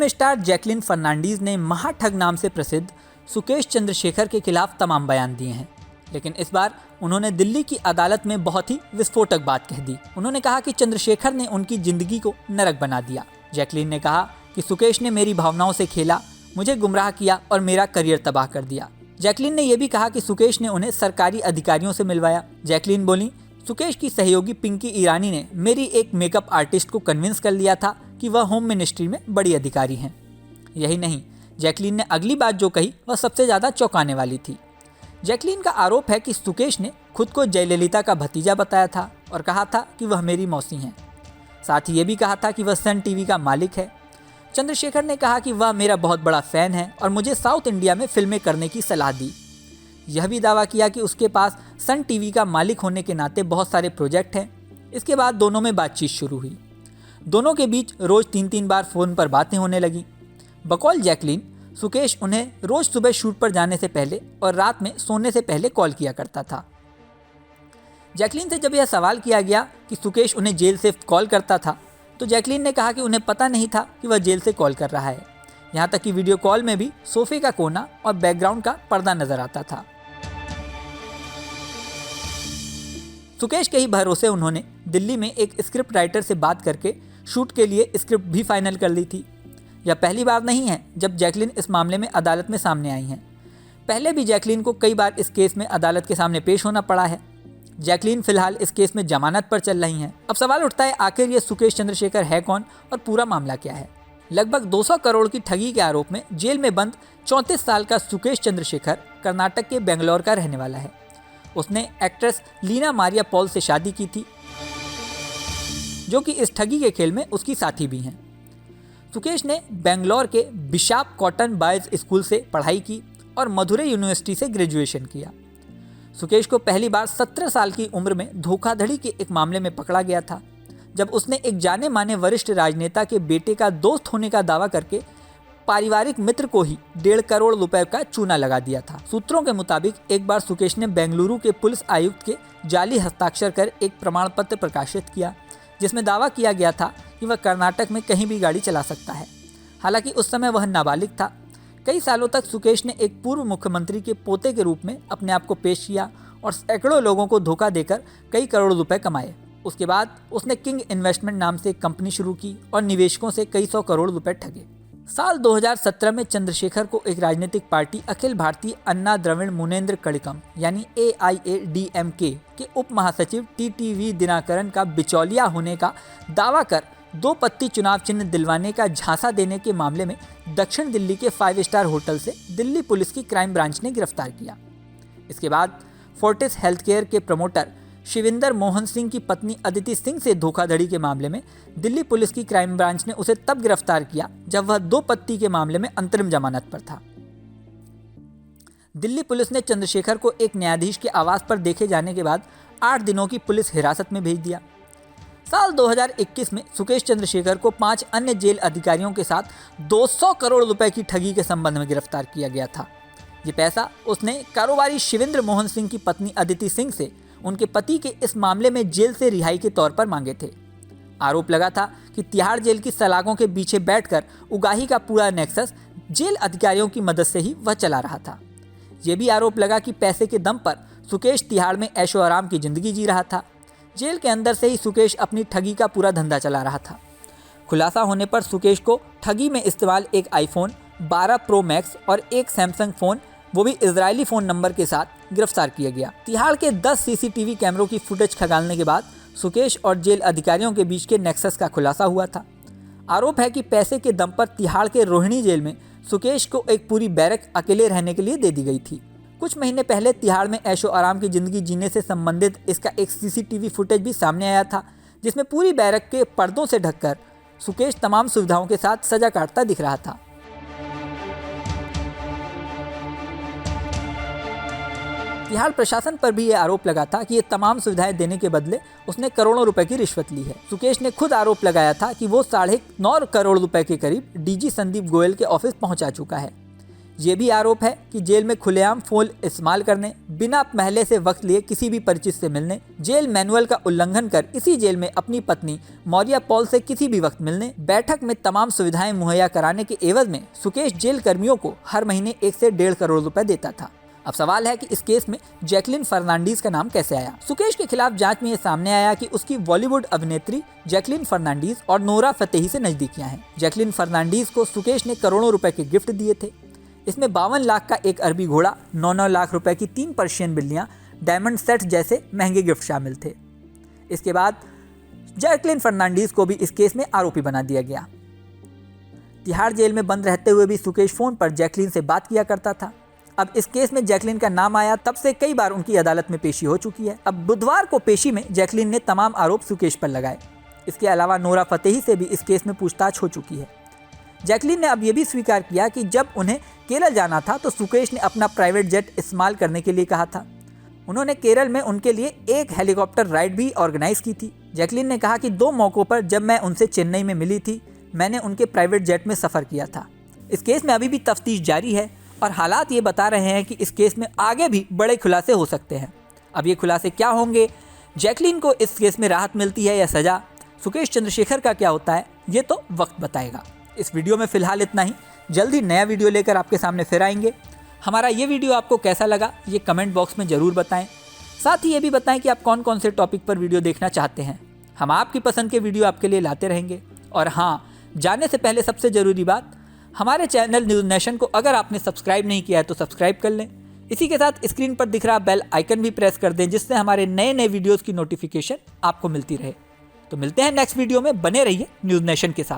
Film star Jacqueline Fernandez ने महाठग नाम से प्रसिद्ध सुकेश चंद्रशेखर के खिलाफ तमाम बयान दिए हैं, लेकिन इस बार उन्होंने दिल्ली की अदालत में बहुत ही विस्फोटक बात कह दी। उन्होंने कहा कि चंद्रशेखर ने उनकी जिंदगी को नरक बना दिया। जैकलीन ने कहा कि सुकेश ने मेरी भावनाओं से खेला, मुझे गुमराह किया और मेरा करियर तबाह कर दिया। जैकलीन ने यह भी कहा कि सुकेश ने उन्हें सरकारी अधिकारियों से मिलवाया। जैकलीन बोली, सुकेश की सहयोगी पिंकी ईरानी ने मेरी एक मेकअप आर्टिस्ट को कन्विंस कर लिया था कि वह होम मिनिस्ट्री में बड़ी अधिकारी हैं। यही नहीं, जैकलीन ने अगली बात जो कही वह सबसे ज़्यादा चौंकाने वाली थी। जैकलीन का आरोप है कि सुकेश ने खुद को जयललिता का भतीजा बताया था और कहा था कि वह मेरी मौसी हैं। साथ ही ये भी कहा था कि वह सन टीवी का मालिक है। चंद्रशेखर ने कहा कि वह मेरा बहुत बड़ा फ़ैन है और मुझे साउथ इंडिया में फिल्में करने की सलाह दी। यह भी दावा किया कि उसके पास सन टीवी का मालिक होने के नाते बहुत सारे प्रोजेक्ट हैं। इसके बाद दोनों में बातचीत शुरू हुई। दोनों के बीच रोज़ 3-3 बार फ़ोन पर बातें होने लगीं। बकौल जैकलीन, सुकेश उन्हें रोज़ सुबह शूट पर जाने से पहले और रात में सोने से पहले कॉल किया करता था। जैकलीन से जब यह सवाल किया गया कि सुकेश उन्हें जेल से कॉल करता था, तो जैकलीन ने कहा कि उन्हें पता नहीं था कि वह जेल से कॉल कर रहा है। यहाँ तक कि वीडियो कॉल में भी सोफे का कोना और बैकग्राउंड का पर्दा नजर आता था। सुकेश के ही भरोसे उन्होंने दिल्ली में एक स्क्रिप्ट राइटर से बात करके शूट के लिए स्क्रिप्ट भी फाइनल कर ली थी। यह पहली बार नहीं है जब जैकलीन इस मामले में अदालत में सामने आई हैं। पहले भी जैकलीन को कई बार इस केस में अदालत के सामने पेश होना पड़ा है। जैकलीन फिलहाल इस केस में जमानत पर चल रही हैं। अब सवाल उठता है, आखिर ये सुकेश चंद्रशेखर है कौन और पूरा मामला क्या है। लगभग 200 करोड़ की ठगी के आरोप में जेल में बंद 34 साल का सुकेश चंद्रशेखर कर्नाटक के बेंगलोर का रहने वाला है। उसने एक्ट्रेस लीना मारिया पॉल से शादी की थी, जो कि इस ठगी के खेल में उसकी साथी भी हैं। सुकेश ने बेंगलोर के बिशप कॉटन बॉयज स्कूल से पढ़ाई की और मदुरै यूनिवर्सिटी से ग्रेजुएशन किया। सुकेश को पहली बार 17 साल की उम्र में धोखाधड़ी के एक मामले में पकड़ा गया था, जब उसने एक जाने माने वरिष्ठ राजनेता के बेटे का दोस्त होने का दावा करके पारिवारिक मित्र को ही 1.5 करोड़ रुपए का चूना लगा दिया था। सूत्रों के मुताबिक एक बार सुकेश ने बेंगलुरु के पुलिस आयुक्त के जाली हस्ताक्षर कर एक प्रमाण पत्र प्रकाशित किया, जिसमें दावा किया गया था कि वह कर्नाटक में कहीं भी गाड़ी चला सकता है। हालांकि उस समय वह नाबालिग था। कई सालों तक सुकेश ने एक पूर्व मुख्यमंत्री के पोते के रूप में अपने आप को पेश किया और सैकड़ों लोगों को धोखा देकर कई करोड़ रुपए कमाए। उसके बाद उसने किंग इन्वेस्टमेंट नाम से एक कंपनी शुरू की और निवेशकों से कई सौ करोड़ रुपए ठगे। साल 2017 में चंद्रशेखर को एक राजनीतिक पार्टी अखिल भारतीय अन्ना द्रविड़ मुनेत्र कड़िकम यानी AIADMK के उप महासचिव TTV दिनाकरन का बिचौलिया होने का दावा कर 2 पत्ती चुनाव चिन्ह दिलवाने का झांसा देने के मामले में दक्षिण दिल्ली के 5 स्टार होटल से दिल्ली पुलिस की क्राइम ब्रांच ने गिरफ्तार किया। इसके बाद फोर्टिस हेल्थकेयर के प्रमोटर शिविंदर मोहन सिंह की पत्नी अदिति सिंह से धोखाधड़ी के मामले में दिल्ली पुलिस की क्राइम ब्रांच ने उसे तब गिरफ्तार किया जब वह 2 पत्ती के मामले में अंतरिम जमानत पर था। दिल्ली पुलिस ने चंद्रशेखर को एक न्यायाधीश के आवास पर देखे जाने के बाद 8 दिनों की पुलिस हिरासत में भेज दिया। साल 2021 में सुकेश चंद्रशेखर को 5 अन्य जेल अधिकारियों के साथ 200 करोड़ रुपए की ठगी के संबंध में गिरफ्तार किया गया था। ये पैसा उसने कारोबारी शिविंद्र मोहन सिंह की पत्नी अदिति सिंह से उनके पति के इस मामले में जेल से रिहाई के तौर पर मांगे थे। आरोप लगा था कि तिहाड़ जेल की सलाखों के पीछे बैठकर उगाही का पूरा नेक्सस जेल अधिकारियों की मदद से ही वह चला रहा था। ये भी आरोप लगा कि पैसे के दम पर सुकेश तिहाड़ में ऐशो आराम की जिंदगी जी रहा था। जेल के अंदर से ही सुकेश अपनी ठगी का पूरा धंधा चला रहा था। खुलासा होने पर सुकेश को ठगी में इस्तेमाल एक आईफोन 12 प्रो मैक्स और एक सैमसंग फ़ोन, वो भी इजरायली फ़ोन नंबर के साथ गिरफ्तार किया गया। तिहाड़ के 10 CCTV कैमरों की फुटेज खंगालने के बाद सुकेश और जेल अधिकारियों के बीच के नेक्सस का खुलासा हुआ था। आरोप है कि पैसे के दम पर तिहाड़ के रोहिणी जेल में सुकेश को एक पूरी बैरक अकेले रहने के लिए दे दी गई थी। कुछ महीने पहले तिहाड़ में ऐशो आराम की जिंदगी जीने से संबंधित इसका एक CCTV फुटेज भी सामने आया था, जिसमें पूरी बैरक के पर्दों से ढककर सुकेश तमाम सुविधाओं के साथ सजा काटता दिख रहा था। तिहाड़ प्रशासन पर भी यह आरोप लगा था कि ये तमाम सुविधाएं देने के बदले उसने करोड़ों रुपए की रिश्वत ली है। सुकेश ने खुद आरोप लगाया था कि वो 9.5 करोड़ रुपए के करीब DG संदीप गोयल के ऑफिस पहुंचा चुका है। ये भी आरोप है कि जेल में खुलेआम फोन इस्तेमाल करने, बिना पहले से वक्त लिए किसी भी परिचित से मिलने, जेल मैनुअल का उल्लंघन कर इसी जेल में अपनी पत्नी मौर्या पॉल से किसी भी वक्त मिलने, बैठक में तमाम सुविधाएं मुहैया कराने के एवज में सुकेश जेल कर्मियों को हर महीने 1 से 1.5 करोड़ रुपए देता था। अब सवाल है कि इस केस में जैकलिन फर्नांडीज का नाम कैसे आया। सुकेश के खिलाफ जांच में ये सामने आया कि उसकी बॉलीवुड अभिनेत्री जैकलिन फर्नांडीज और नोरा फतेही से नजदीकियां हैं। जैकलिन फर्नांडीज को सुकेश ने करोड़ों रुपए के गिफ्ट दिए थे। इसमें 52 लाख का एक अरबी घोड़ा, 9 लाख रुपए की 3 पर्शियन बिल्लियां, डायमंड सेट जैसे महंगे गिफ्ट शामिल थे। इसके बाद जैकलिन फर्नांडीज को भी इस केस में आरोपी बना दिया गया। तिहाड़ जेल में बंद रहते हुए भी सुकेश फोन पर जैकलिन से बात किया करता था। अब इस केस में जैकलिन का नाम आया, तब से कई बार उनकी अदालत में पेशी हो चुकी है। अब बुधवार को पेशी में जैकलिन ने तमाम आरोप सुकेश पर लगाए। इसके अलावा नोरा फतेही से भी इस केस में पूछताछ हो चुकी है। जैकलिन ने अब यह भी स्वीकार किया कि जब उन्हें केरल जाना था तो सुकेश ने अपना प्राइवेट जेट इस्तेमाल करने के लिए कहा था। उन्होंने केरल में उनके लिए एक हेलीकॉप्टर राइड भी ऑर्गेनाइज की थी। जैकलिन ने कहा कि 2 मौक़ों पर जब मैं उनसे चेन्नई में मिली थी, मैंने उनके प्राइवेट जेट में सफ़र किया था। इस केस में अभी भी तफ्तीश जारी है और हालात ये बता रहे हैं कि इस केस में आगे भी बड़े खुलासे हो सकते हैं। अब ये खुलासे क्या होंगे, जैकलिन को इस केस में राहत मिलती है या सज़ा, सुकेश चंद्रशेखर का क्या होता है, ये तो वक्त बताएगा। इस वीडियो में फ़िलहाल इतना ही। जल्दी नया वीडियो लेकर आपके सामने फिर आएंगे। हमारा ये वीडियो आपको कैसा लगा ये कमेंट बॉक्स में ज़रूर बताएं। साथ ही ये भी बताएं कि आप कौन कौन से टॉपिक पर वीडियो देखना चाहते हैं। हम आपकी पसंद के वीडियो आपके लिए लाते रहेंगे। और हाँ, जाने से पहले सबसे ज़रूरी बात, हमारे चैनल न्यूज़ नेशन को अगर आपने सब्सक्राइब नहीं किया है तो सब्सक्राइब कर लें। इसी के साथ स्क्रीन पर दिख रहा बेल आइकन भी प्रेस कर दें, जिससे हमारे नए नए वीडियोज़ की नोटिफिकेशन आपको मिलती रहे। तो मिलते हैं नेक्स्ट वीडियो में। बने रहिए न्यूज़ नेशन के साथ।